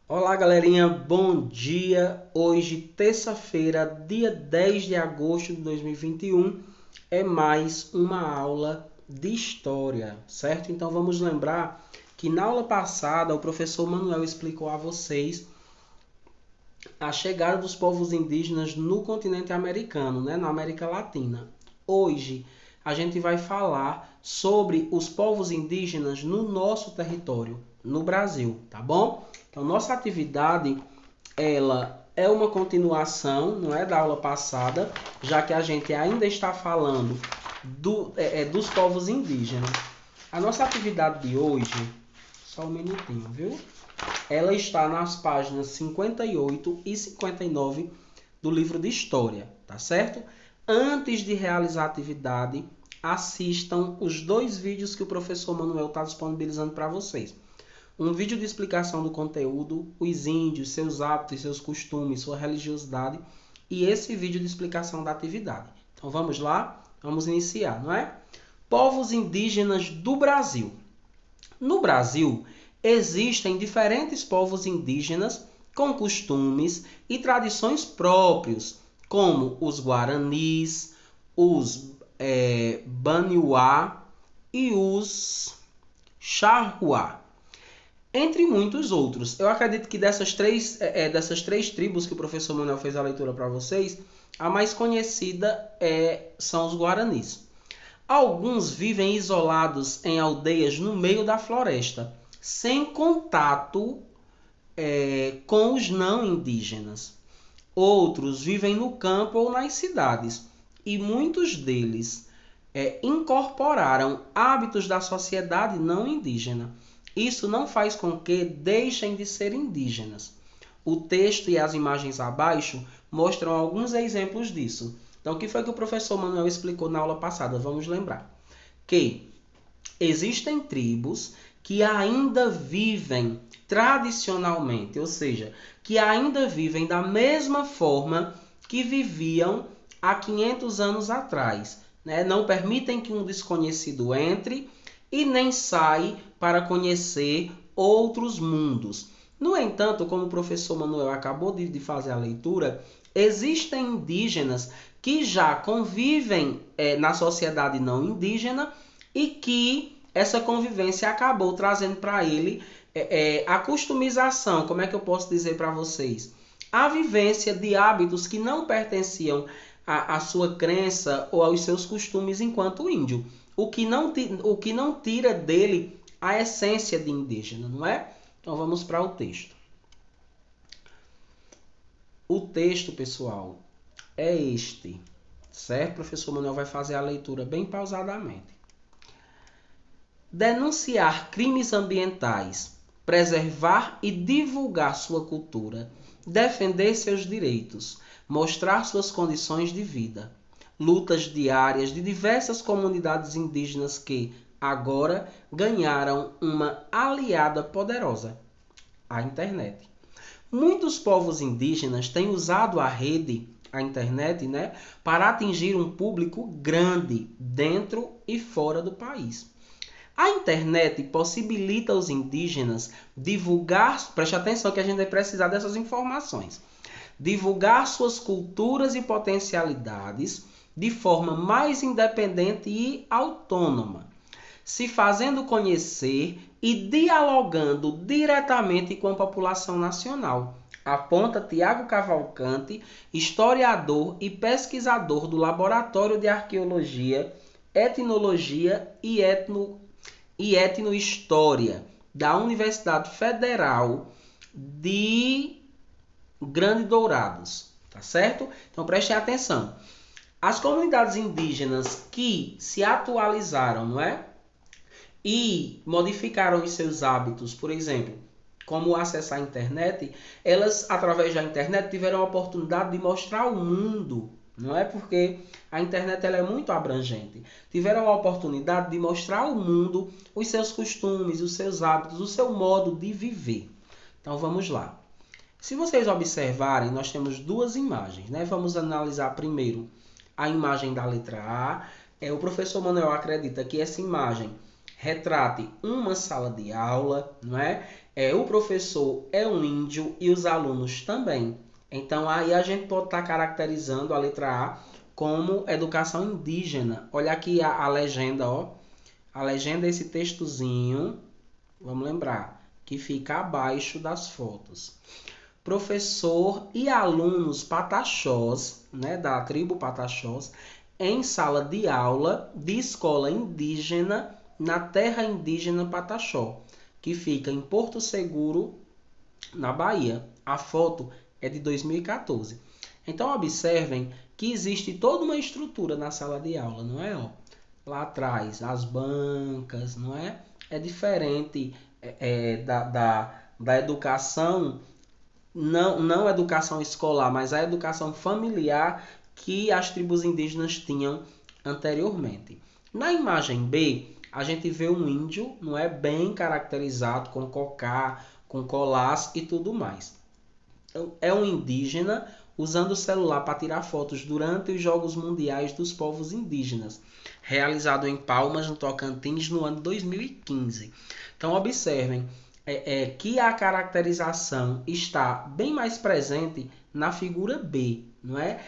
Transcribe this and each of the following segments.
Olá, galerinha, bom dia. Hoje, terça-feira, dia 10 de agosto de 2021, é mais uma aula de história, certo? Então vamos lembrar que na aula passada o professor Manuel explicou a vocês a chegada dos povos indígenas no continente americano, né, na América Latina. Hoje a gente vai falar sobre os povos indígenas no nosso território, no Brasil, tá bom? Então nossa atividade ela é uma continuação, não é, da aula passada, já que a gente ainda está falando dos povos indígenas. A nossa atividade de hoje, só um minutinho, viu? Ela está nas páginas 58 e 59 do livro de História, tá certo? Antes de realizar a atividade, assistam os dois vídeos que o professor Manuel está disponibilizando para vocês. Um vídeo de explicação do conteúdo, os índios, seus hábitos, seus costumes, sua religiosidade, e esse vídeo de explicação da atividade. Então vamos lá? Vamos iniciar, não é? Povos indígenas do Brasil. No Brasil, existem diferentes povos indígenas com costumes e tradições próprios, como os Guaranis, os Baniuá e os Charruá, entre muitos outros. Eu acredito que dessas três tribos que o professor Manuel fez a leitura para vocês, a mais conhecida são os Guaranis. Alguns vivem isolados em aldeias no meio da floresta, sem contato com os não indígenas. Outros vivem no campo ou nas cidades, e muitos deles incorporaram hábitos da sociedade não indígena. Isso não faz com que deixem de ser indígenas. O texto e as imagens abaixo mostram alguns exemplos disso. Então, o que foi que o professor Manuel explicou na aula passada? Vamos lembrar que existem tribos que ainda vivem tradicionalmente, ou seja, que ainda vivem da mesma forma que viviam há 500 anos atrás, né? Não permitem que um desconhecido entre e nem sai para conhecer outros mundos. No entanto, como o professor Manuel acabou de fazer a leitura, existem indígenas que já convivem na sociedade não indígena e que essa convivência acabou trazendo para ele a customização, como é que eu posso dizer para vocês? A vivência de hábitos que não pertenciam à sua crença ou aos seus costumes enquanto índio. O que não tira dele a essência de indígena, não é? Então vamos para o texto. O texto, pessoal, é este, certo? O professor Manuel vai fazer a leitura bem pausadamente. Denunciar crimes ambientais, preservar e divulgar sua cultura, defender seus direitos, mostrar suas condições de vida, lutas diárias de diversas comunidades indígenas que, agora, ganharam uma aliada poderosa, a internet. Muitos povos indígenas têm usado a internet, né, para atingir um público grande dentro e fora do país. A internet possibilita aos indígenas divulgar, preste atenção que a gente vai precisar dessas informações, divulgar suas culturas e potencialidades de forma mais independente e autônoma, se fazendo conhecer e dialogando diretamente com a população nacional, aponta Tiago Cavalcante, historiador e pesquisador do Laboratório de Arqueologia, Etnologia e Etnohistória da Universidade Federal de Grande Dourados, tá certo? Então prestem atenção. As comunidades indígenas que se atualizaram, não é? E modificaram os seus hábitos, por exemplo, como acessar a internet, elas, através da internet, tiveram a oportunidade de mostrar ao mundo, não é? Porque a internet ela é muito abrangente. Tiveram a oportunidade de mostrar ao mundo os seus costumes, os seus hábitos, o seu modo de viver. Então vamos lá. Se vocês observarem, nós temos duas imagens, né? Vamos analisar primeiro a imagem da letra A. O professor Manuel acredita que essa imagem retrate uma sala de aula, não é? O professor é um índio e os alunos também. Então aí a gente pode estar caracterizando a letra A como educação indígena. Olha aqui a legenda, ó. A legenda é esse textozinho, vamos lembrar, que fica abaixo das fotos. Professor e alunos pataxós, né, da tribo pataxós, em sala de aula de escola indígena na terra indígena Pataxó, que fica em Porto Seguro, na Bahia. A foto é de 2014. Então, observem que existe toda uma estrutura na sala de aula, não é? Ó, lá atrás, as bancas, não é? É diferente da educação, não educação escolar, mas a educação familiar que as tribos indígenas tinham anteriormente. Na imagem B, a gente vê um índio, não é, bem caracterizado, com cocá, com colás e tudo mais. É um indígena usando o celular para tirar fotos durante os Jogos Mundiais dos Povos Indígenas, realizado em Palmas, no Tocantins, no ano 2015. Então, observem que a caracterização está bem mais presente na figura B, não é?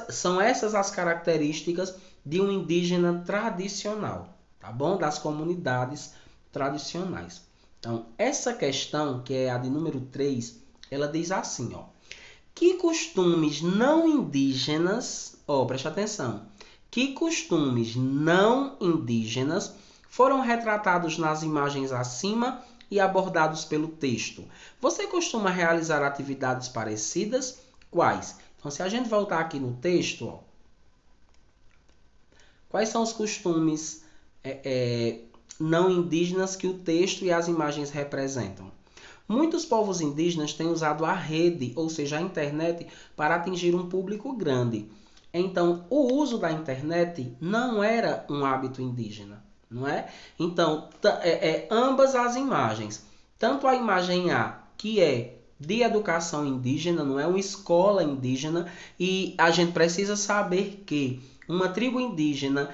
São essas as características de um indígena tradicional, tá bom? Das comunidades tradicionais. Então, essa questão, que é a de número 3, ela diz assim, ó. Que costumes não indígenas, preste atenção, que costumes não indígenas foram retratados nas imagens acima e abordados pelo texto? Você costuma realizar atividades parecidas? Quais? Então, se a gente voltar aqui no texto, ó, quais são os costumes não indígenas que o texto e as imagens representam? Muitos povos indígenas têm usado a rede, ou seja, a internet, para atingir um público grande. Então, o uso da internet não era um hábito indígena, não é? Então, ambas as imagens, tanto a imagem A, que é de educação indígena, não é, uma escola indígena, e a gente precisa saber que uma tribo indígena,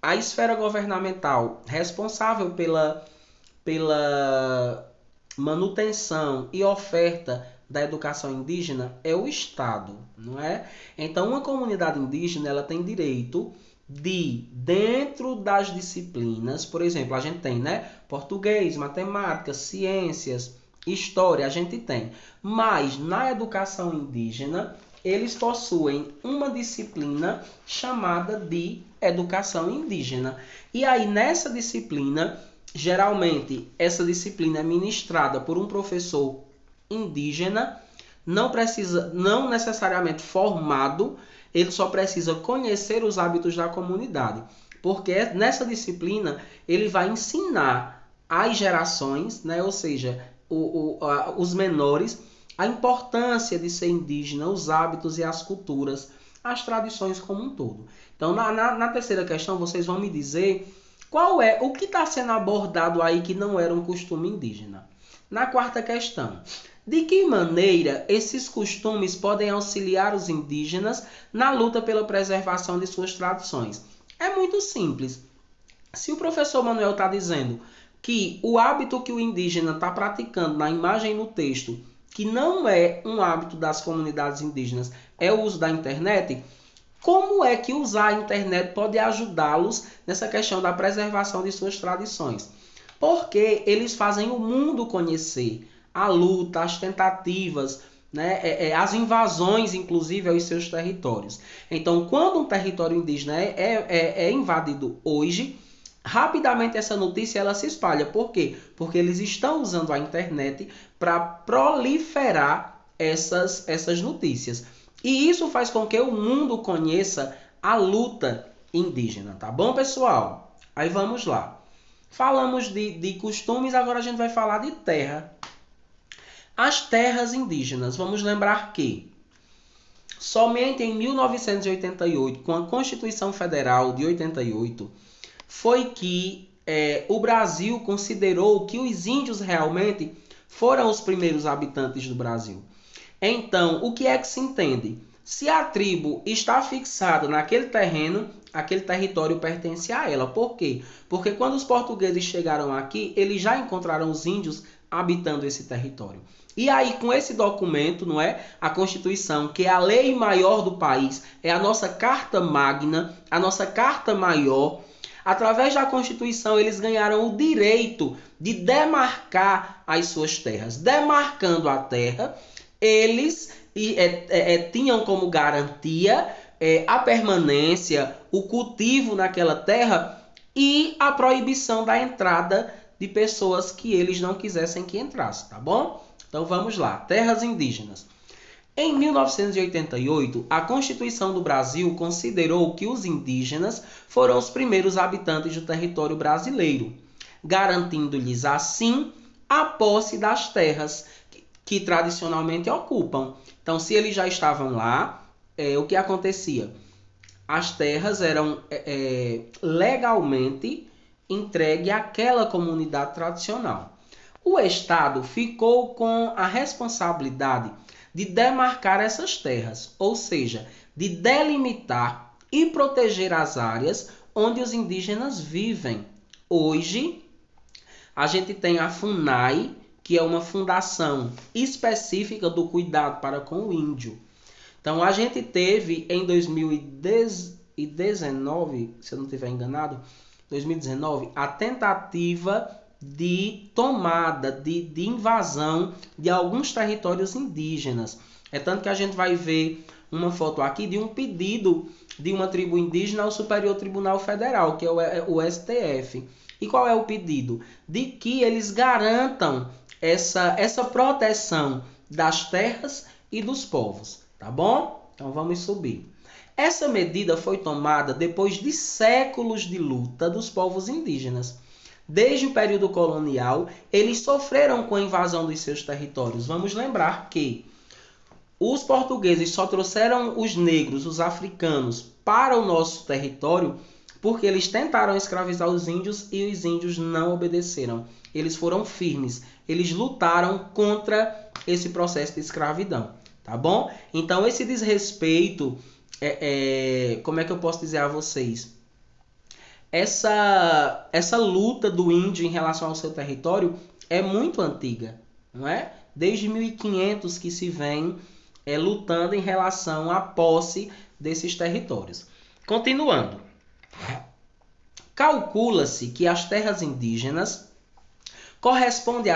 a esfera governamental responsável pela manutenção e oferta da educação indígena é o Estado, não é? Então, uma comunidade indígena, ela tem direito de, dentro das disciplinas, por exemplo, a gente tem, né, português, matemática, ciências, história, a gente tem. Mas na educação indígena, eles possuem uma disciplina chamada de educação indígena. E aí, nessa disciplina, geralmente, essa disciplina é ministrada por um professor indígena, não necessariamente formado, ele só precisa conhecer os hábitos da comunidade, porque nessa disciplina ele vai ensinar às gerações, né, ou seja, os menores, a importância de ser indígena, os hábitos e as culturas, as tradições como um todo. Então, na terceira questão, vocês vão me dizer o que está sendo abordado aí que não era um costume indígena. Na quarta questão, de que maneira esses costumes podem auxiliar os indígenas na luta pela preservação de suas tradições? É muito simples. Se o professor Manuel está dizendo que o hábito que o indígena está praticando na imagem e no texto, que não é um hábito das comunidades indígenas, é o uso da internet, como é que usar a internet pode ajudá-los nessa questão da preservação de suas tradições? Porque eles fazem o mundo conhecer a luta, as tentativas, né, as invasões, inclusive, aos seus territórios. Então, quando um território indígena é invadido hoje, rapidamente essa notícia ela se espalha. Por quê? Porque eles estão usando a internet para proliferar essas notícias. E isso faz com que o mundo conheça a luta indígena, tá bom, pessoal? Aí vamos lá. Falamos de costumes, agora a gente vai falar de terra. As terras indígenas, vamos lembrar que somente em 1988, com a Constituição Federal de 88, foi que o Brasil considerou que os índios realmente foram os primeiros habitantes do Brasil. Então, o que é que se entende? Se a tribo está fixada naquele terreno, aquele território pertence a ela. Por quê? Porque quando os portugueses chegaram aqui, eles já encontraram os índios habitando esse território. E aí, com esse documento, não é? A Constituição, que é a lei maior do país, é a nossa carta magna, a nossa carta maior. Através da Constituição, eles ganharam o direito de demarcar as suas terras. Demarcando a terra, eles tinham como garantia a permanência, o cultivo naquela terra e a proibição da entrada de pessoas que eles não quisessem que entrassem, tá bom? Então vamos lá, terras indígenas. Em 1988, a Constituição do Brasil considerou que os indígenas foram os primeiros habitantes do território brasileiro, garantindo-lhes assim a posse das terras que tradicionalmente ocupam. Então, se eles já estavam lá, o que acontecia? As terras eram legalmente entregues àquela comunidade tradicional. O Estado ficou com a responsabilidade de demarcar essas terras, ou seja, de delimitar e proteger as áreas onde os indígenas vivem. Hoje, a gente tem a FUNAI, que é uma fundação específica do cuidado para com o índio. Então, a gente teve em 2019, se eu não estiver enganado, 2019, a tentativa de tomada, de invasão de alguns territórios indígenas. É tanto que a gente vai ver uma foto aqui de um pedido de uma tribo indígena ao Superior Tribunal Federal, que é o STF. E qual é o pedido? De que eles garantam essa proteção das terras e dos povos, tá bom? Então vamos subir. Essa medida foi tomada depois de séculos de luta dos povos indígenas. Desde o período colonial, eles sofreram com a invasão dos seus territórios. Vamos lembrar que os portugueses só trouxeram os negros, os africanos, para o nosso território porque eles tentaram escravizar os índios e os índios não obedeceram. Eles foram firmes, eles lutaram contra esse processo de escravidão, tá bom? Então, esse desrespeito, como é que eu posso dizer a vocês? Essa luta do índio em relação ao seu território é muito antiga, não é? Desde 1500 que se vem lutando em relação à posse desses territórios. Continuando. Calcula-se que as terras indígenas correspondem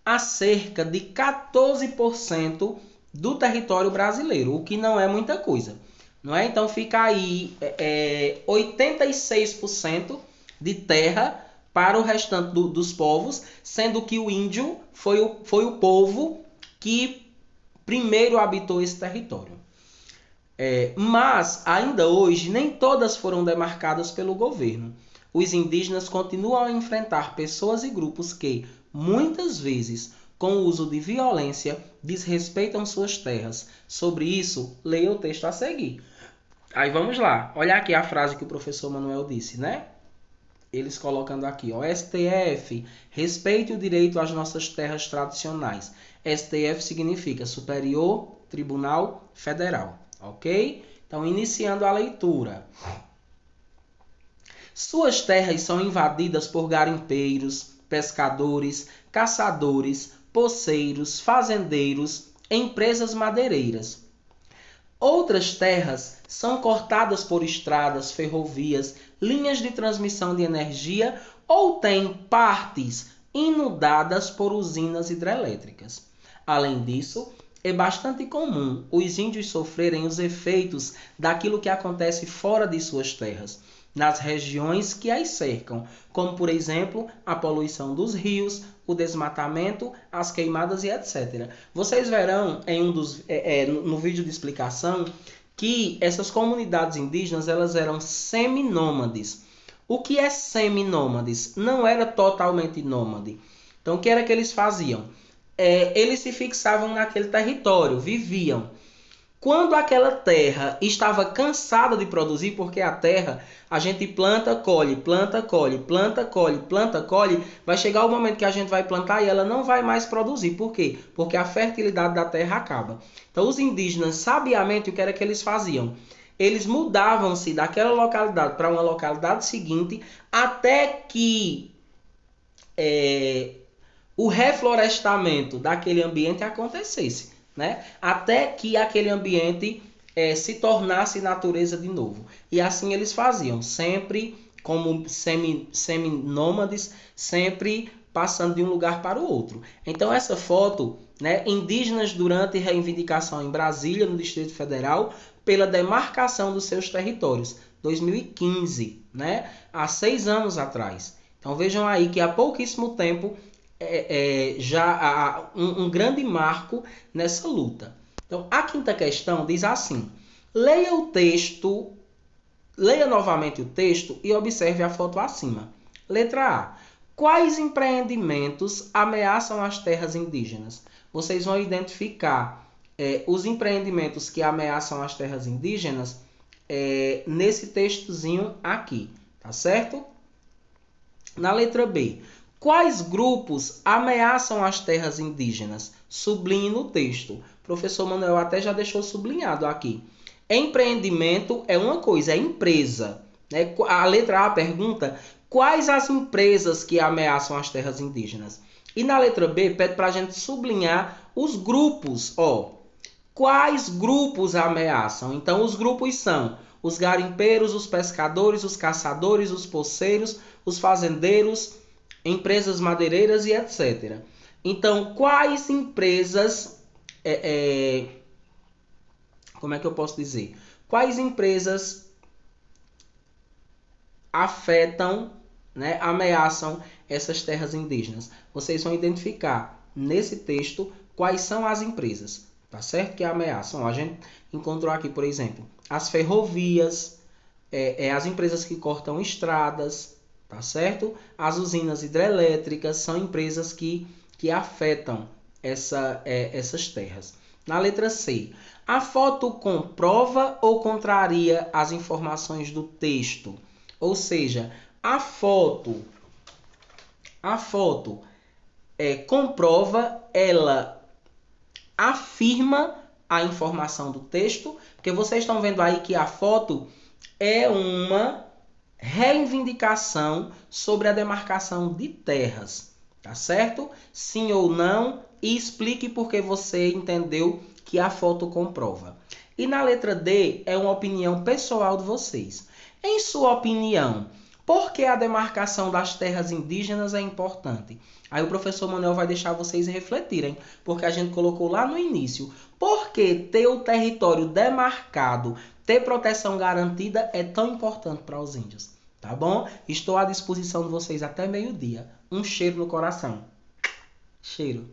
a cerca de 14% do território brasileiro, o que não é muita coisa. Não é? Então fica aí 86% de terra para o restante dos povos, sendo que o índio foi o povo que primeiro habitou esse território. Mas, ainda hoje, nem todas foram demarcadas pelo governo. Os indígenas continuam a enfrentar pessoas e grupos que, muitas vezes, com o uso de violência, desrespeitam suas terras. Sobre isso, leia o texto a seguir. Aí vamos lá, olha aqui a frase que o professor Manuel disse, né? Eles colocando aqui, ó, STF, respeite o direito às nossas terras tradicionais. STF significa Superior Tribunal Federal, ok? Então, iniciando a leitura. Suas terras são invadidas por garimpeiros, pescadores, caçadores, poceiros, fazendeiros, empresas madeireiras. Outras terras são cortadas por estradas, ferrovias, linhas de transmissão de energia ou têm partes inundadas por usinas hidrelétricas. Além disso, é bastante comum os índios sofrerem os efeitos daquilo que acontece fora de suas terras, nas regiões que as cercam, como, por exemplo, a poluição dos rios, o desmatamento, as queimadas e etc. Vocês verão no vídeo de explicação que essas comunidades indígenas elas eram seminômades. O que é seminômades? Não era totalmente nômade. Então, o que era que eles faziam? Eles se fixavam naquele território, viviam. Quando aquela terra estava cansada de produzir, porque a terra a gente planta, colhe, planta, colhe, planta, colhe, planta, colhe, vai chegar o momento que a gente vai plantar e ela não vai mais produzir. Por quê? Porque a fertilidade da terra acaba. Então os indígenas, sabiamente, o que era que eles faziam? eles mudavam-se daquela localidade para uma localidade seguinte até que o reflorestamento daquele ambiente acontecesse, né? Até que aquele ambiente se tornasse natureza de novo. E assim eles faziam, sempre como seminômades, sempre passando de um lugar para o outro. Então essa foto, né, indígenas durante reivindicação em Brasília, no Distrito Federal, pela demarcação dos seus territórios, 2015, né, há 6 anos atrás. Então vejam aí que há pouquíssimo tempo já há um grande marco nessa luta. Então a quinta questão diz assim: leia o texto, leia novamente o texto e observe a foto acima. Letra A. Quais empreendimentos ameaçam as terras indígenas? Vocês vão identificar os empreendimentos que ameaçam as terras indígenas nesse textozinho aqui, tá certo? Na letra B. Quais grupos ameaçam as terras indígenas? Sublinhe no texto. O professor Manuel até já deixou sublinhado aqui. Empreendimento é uma coisa, é empresa. Né? A letra A pergunta quais as empresas que ameaçam as terras indígenas. E na letra B pede para a gente sublinhar os grupos. Quais grupos ameaçam? Então os grupos são os garimpeiros, os pescadores, os caçadores, os poceiros, os fazendeiros, empresas madeireiras e etc. Então, quais empresas, como é que eu posso dizer? Quais empresas afetam, né, ameaçam essas terras indígenas? Vocês vão identificar nesse texto quais são as empresas, tá certo? Que ameaçam. A gente encontrou aqui, por exemplo, as ferrovias, as empresas que cortam estradas, tá certo? As usinas hidrelétricas são empresas que afetam essas terras. Na letra C, a foto comprova ou contraria as informações do texto? Ou seja, a foto comprova, ela afirma a informação do texto, porque vocês estão vendo aí que a foto é uma reivindicação sobre a demarcação de terras, tá certo? Sim ou não, e explique por que você entendeu que a foto comprova. E na letra D é uma opinião pessoal de vocês. Em sua opinião, por que a demarcação das terras indígenas é importante? Aí o professor Manuel vai deixar vocês refletirem, porque a gente colocou lá no início. Por que ter o território demarcado, ter proteção garantida é tão importante para os índios? Tá bom? Estou à disposição de vocês até meio-dia. Um cheiro no coração. Cheiro.